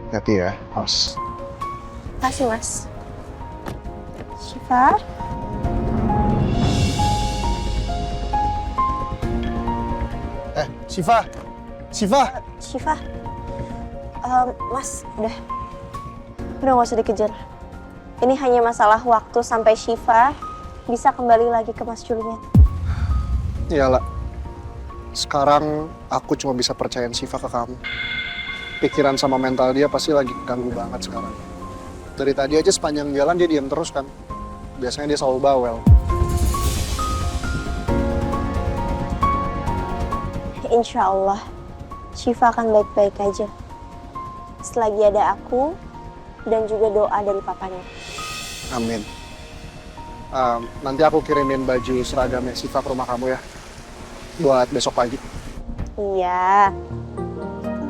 Hati ya, Mas. Kasih Mas. Syifa? Syifa! Syifa! Syifa? Mas, udah gak usah dikejar. Ini hanya masalah waktu sampai Syifa bisa kembali lagi ke Mas Julian. Iyalah. Sekarang aku cuma bisa percayain Syifa ke kamu. Pikiran sama mental dia pasti lagi ganggu banget sekarang. Dari tadi aja sepanjang jalan dia diam terus kan. Biasanya dia selalu bawel. Insya Allah, Syifa akan baik-baik aja. Selagi ada aku dan juga doa dari papanya. Amin. Nanti aku kirimin baju seragamnya Syifa ke rumah kamu ya. Buat besok pagi. Iya.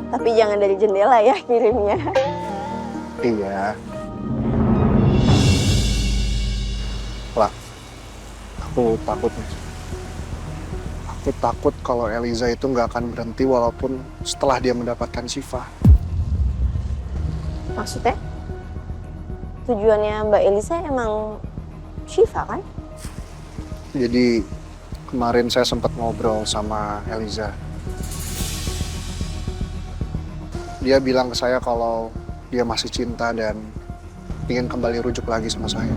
Tapi jangan dari jendela ya kirimnya. Iya. Lah, aku takut nih. Aku takut kalau Eliza itu nggak akan berhenti walaupun setelah dia mendapatkan Syifa. Maksudnya? Tujuannya Mbak Elisa emang Syifa kan? Jadi kemarin saya sempat ngobrol sama Eliza. Dia bilang ke saya kalau dia masih cinta dan ingin kembali rujuk lagi sama saya.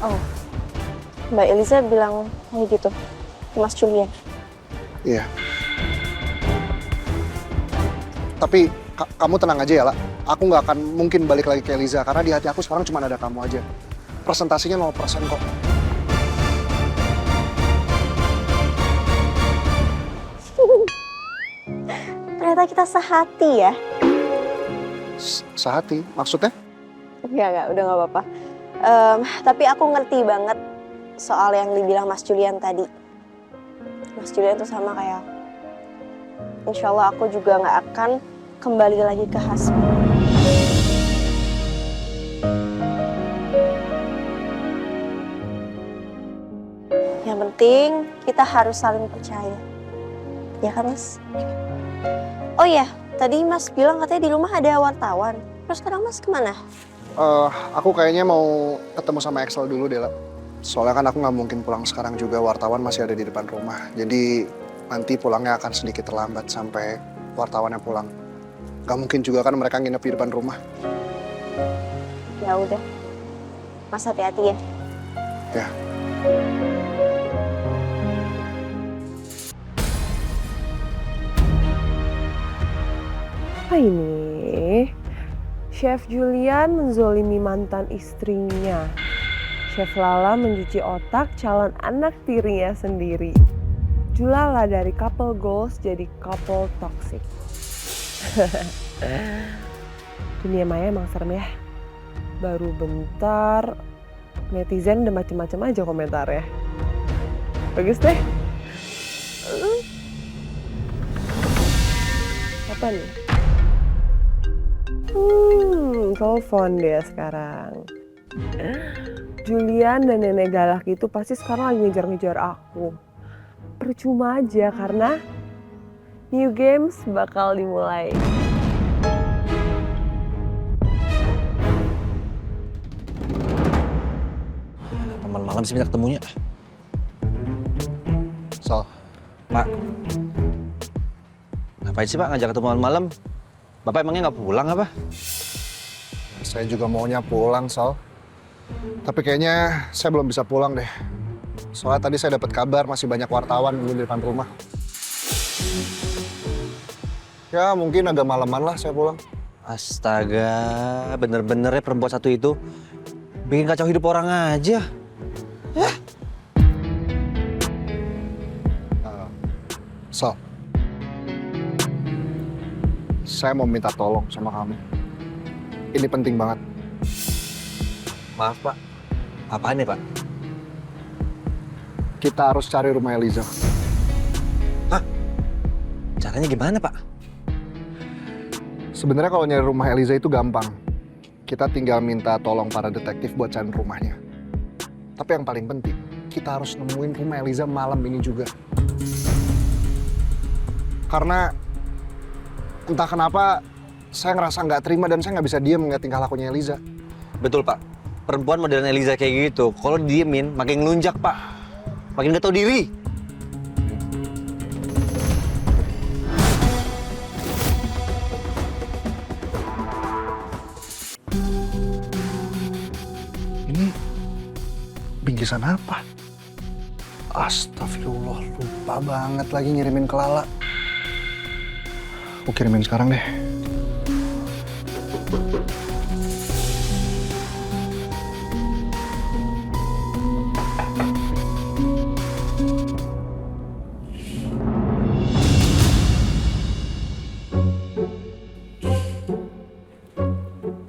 Oh, Mbak Elisa bilang kayak gitu ke Mas Julian. Iya. Tapi kamu tenang aja ya, La. Aku nggak akan mungkin balik lagi ke Eliza karena di hati aku sekarang cuma ada kamu aja. Presentasinya 0% kok. Ternyata kita sehati ya. Sehati, maksudnya? Enggak, udah nggak apa-apa. Tapi aku ngerti banget soal yang dibilang Mas Julian tadi. Mas Julian tuh sama kayak aku. Insya Allah aku juga nggak akan kembali lagi ke Hasbi. Yang penting kita harus saling percaya. Ya kan Mas? Oh iya, tadi Mas bilang katanya di rumah ada wartawan. Terus sekarang Mas kemana? Aku kayaknya mau ketemu sama Excel dulu deh, La. Soalnya kan aku nggak mungkin pulang sekarang juga, wartawan masih ada di depan rumah. Jadi nanti pulangnya akan sedikit terlambat sampai wartawannya pulang. Gak mungkin juga kan mereka nginep di depan rumah. Ya udah, Mas hati-hati ya. Ya. Apa ini? Chef Julian menzolimi mantan istrinya. Chef Lala mencuci otak calon anak tirinya sendiri. Julala dari couple goals jadi couple toxic. Dunia maya emang serem ya. Baru bentar, netizen udah macem-macem aja komentarnya. Bagus deh. Apa nih? Telepon dia sekarang. Julian dan nenek galak itu pasti sekarang lagi ngejar-ngejar aku. Percuma aja karena new games bakal dimulai. Malam-malam sih minta ketemunya. So, Pak, ngapain sih Pak ngajak ketemu malam-malam? Bapak emangnya nggak pulang apa? saya juga maunya pulang, Sal. Tapi kayaknya saya belum bisa pulang deh. Soalnya tadi saya dapat kabar masih banyak wartawan dulu di depan rumah. Ya mungkin agak malaman lah saya pulang. Astaga, bener-bener ya perempuan satu itu bikin kacau hidup orang aja. Ya. Sal, saya mau minta tolong sama kamu. Ini penting banget. Maaf Pak, apaan nih Pak? Kita harus cari rumah Eliza. Hah? Caranya gimana Pak? Sebenarnya kalau nyari rumah Eliza itu gampang. Kita tinggal minta tolong para detektif buat cari rumahnya. Tapi yang paling penting, kita harus nemuin rumah Eliza malam ini juga. Karena entah kenapa saya ngerasa nggak terima dan saya nggak bisa diam ngeliat tingkah lakunya Eliza. Betul, Pak. Perempuan modern Eliza kayak gitu, kalau diemin makin ngelunjak, Pak. Makin gak tahu diri. Ini bingkisan apa? Astagfirullah, lupa banget lagi ngirimin ke Lala. Aku kirimin sekarang deh.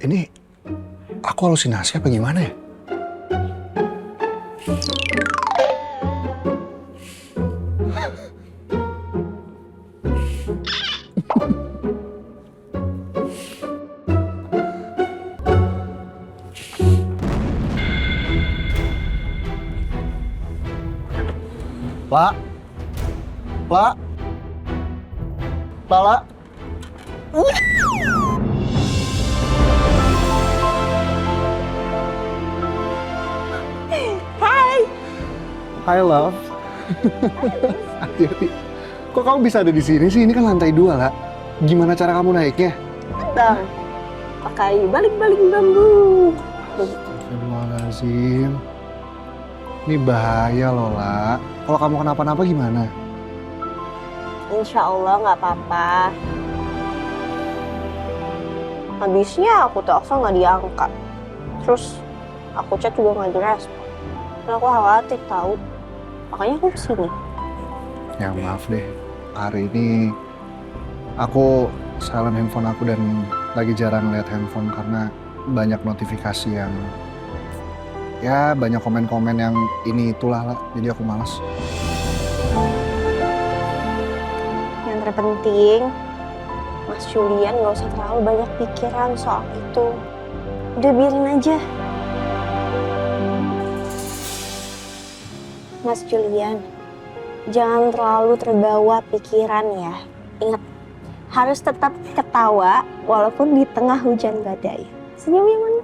Ini aku halusinasi apa gimana ya? La, Lala. Hai love. Hati-hati. Kok kamu bisa ada di sini sih? Ini kan lantai 2 lah. Gimana cara kamu naiknya? Bang, pakai balik-balik bambu. Astagfirullahaladzim. Ini bahaya loh, La. Kalau kamu kenapa-napa gimana? Insya Allah nggak apa-apa. Habisnya aku telepon nggak diangkat. Terus aku chat juga nggak direspon. Dan aku khawatir tahu. Makanya aku kesini. Ya maaf deh. Hari ini aku silent handphone aku dan lagi jarang lihat handphone karena banyak notifikasi yang ya banyak komen-komen yang ini itulah lah. Jadi aku malas. Yang terpenting, Mas Julian nggak usah terlalu banyak pikiran soal itu. Udah biarin aja. Mas Julian, jangan terlalu terbawa pikiran ya. Ingat, harus tetap ketawa walaupun di tengah hujan badai. Senyum yang mana?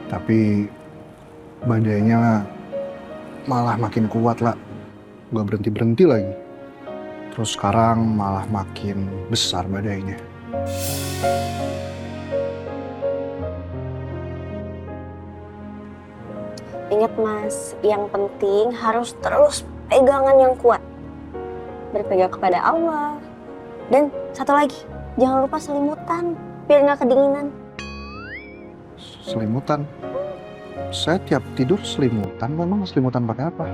Tapi badainya malah makin kuat lah. Gak berhenti-berhenti lagi. Terus sekarang malah makin besar badainya. Ingat Mas, yang penting harus terus pegangan yang kuat. Berpegang kepada Allah. Dan satu lagi, jangan lupa selimutan biar nggak kedinginan. Selimutan? Saya tiap tidur selimutan. Memang selimutan pakai apa?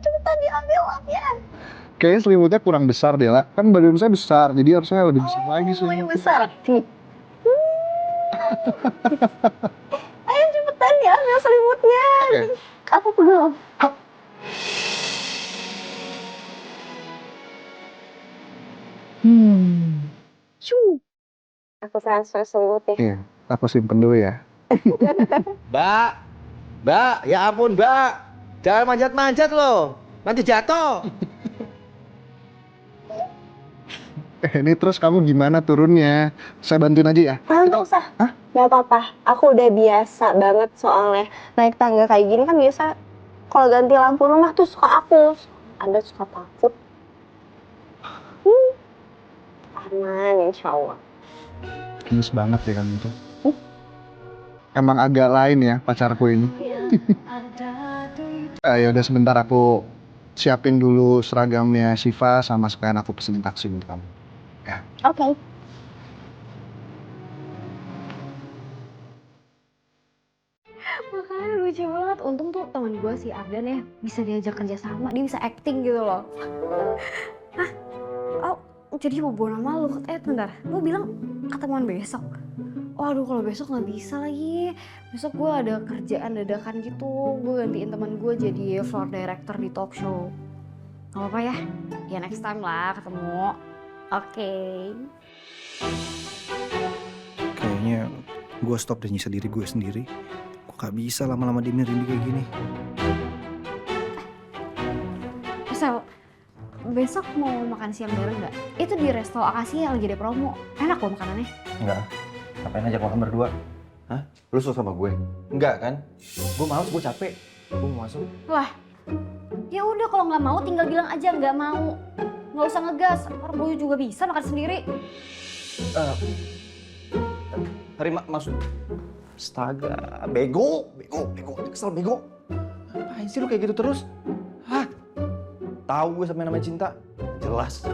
Cepetan diambil lapnya. Kayaknya selimutnya kurang besar deh, lah. Kan badan saya besar, jadi harusnya lebih besar lagi Yang selimutnya. besar. Ayo cepetan diambil selimutnya. Oke. Aku pegang. Aku transfer selimutnya. Iya, aku simpen dulu ya. Mbak, Mbak, ya ampun Mbak, jangan manjat-manjat loh, nanti jatuh. Ini terus kamu gimana turunnya? Saya bantuin aja ya? Nggak usah. Hah? Nggak apa-apa. Aku udah biasa banget soalnya. Naik tangga kayak gini kan biasa kalau ganti lampu rumah tuh suka aku. Anda suka takut. Aman insya Allah. Gemes banget ya kamu tuh. Emang agak lain ya pacarku ini. Ya udah sebentar aku siapin dulu seragamnya Syifa sama sekalian aku pesen taksi untuk kamu. Ya. Oke. Makanya lucu banget. Untung tuh teman gue si Ardan ya bisa diajak kerja sama. Dia bisa acting gitu loh. jadi bobo nama lu. Bentar, lu bilang ketemuan besok. Waduh, kalau besok nggak bisa lagi. Besok gue ada kerjaan dadakan gitu. Gue gantiin teman gue jadi floor director di talk show. Gak apa-apa ya? Ya next time lah ketemu. Oke. Kayaknya gue stop deh nyiksa diri gue sendiri. Gue gak bisa lama-lama diemin Rindy kayak gini. Sel, besok mau makan siang bareng nggak? Itu di resto Akasia yang lagi ada promo. Enak loh makanannya. Enggak. Ngapain ajak makan berdua? Hah? Lu suka sama gue? Enggak kan? Gue males, gue capek. Gue mau masuk. Wah, ya udah kalau nggak mau tinggal bilang aja nggak mau. Nggak usah ngegas. Orang gue juga bisa makan sendiri. Hari maksud... Astaga, bego. Kesel bego. Ngapain sih lu kayak gitu terus? Hah? Tahu gue sampai namanya cinta? Jelas.